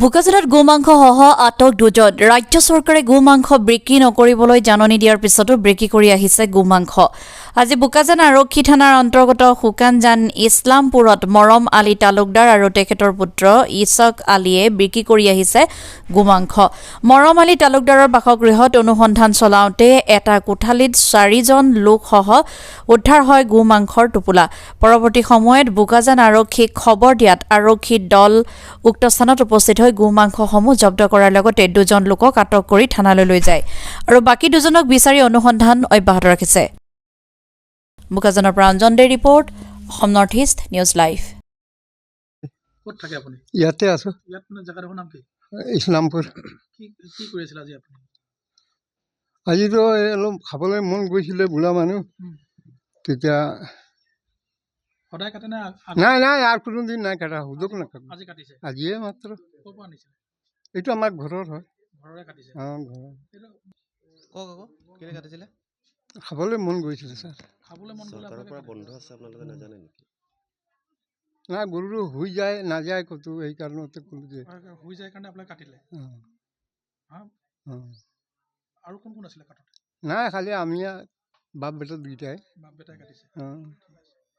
বোকাজানত গোমাংস সহ আটক দুজন ৰাজ্য চৰকাৰে গোমাংস বিক্ৰী নকৰিবলৈ জাননী দিয়াৰ পিছতো বিক্ৰী কৰি আহিছে গোমাংস। আজি বোকাজান আৰক্ষী থানাৰ অন্তৰ্গত শুকানজান ইছলামপুৰত মৰম আলী তালুকদাৰ আৰু তেখেতৰ পুত্ৰ ইছক আলীয়ে বিক্ৰী কৰি আহিছে গোমাংস। মৰম আলী তালুকদাৰৰ বাসগৃহত অনুসন্ধান চলাওঁতে এটা কোঠালিত 4জন লোকসহ উদ্ধাৰ হয় গোমাংসৰ টোপোলা। পৰৱৰ্তী সময়ত বোকাজান আৰক্ষীক খবৰ দিয়াত আৰক্ষী দল উক্ত স্থানত উপস্থিত হৈ গোমাংসসমূহ জব্দ কৰাৰ লগতে 2জন লোকক আটক কৰি থানালৈ লৈ যায় আৰু বাকী 2জনক বিচাৰি অনুসন্ধান অব্যাহত ৰাখিছে। বোকাজানৰ পৰা Anjan De report, Assam north east news live. ক'ত থাকে আপুনি? ইয়াতে আছো, ইয়াত মানে জেগাডোখৰ নাম কি? ইছলামপুৰ। কি কৰি আছিলে আজি আপুনি? আজিতো অলপ খাবলৈ মন গৈছিলে, বুঢ়া মানুহ। তেতিয়া সদায় কাটে নে নাই নাই, আৰু কোনো দিন নাই কাটা, সুযোগ নাকাটো। আজি কাটিছে? আজিয়ে মাত্ৰ। ক'ৰ পৰা আনিছিলে? এইটো আমাৰ ঘৰৰ হয়। ঘৰৰে কাটিছে? অঁ, ঘৰৰ। কওক আকৌ কেলে কাটিছিলে? খাবলৈ মন গৈছিলে ছাৰ। খাবলৈ মন গ'লে চৰকাৰৰ পৰা আপোনালোকে বন্ধ আছে, আপোনালোকে নাজানে নেকি? নাই, গৰুটো শুই যায়, নাযায় ক'তো, এই কাৰণতে ক'লো যে। শুই যায় কাৰণে আপোনালোকে কাটিলে? অঁ, হা? অঁ। আৰু কোন কোন আছিলে কাটোতে? নাই, খালি আমি বাপ বেটা দুইটাই। বাপ বেটাই কাটিছে? অঁ।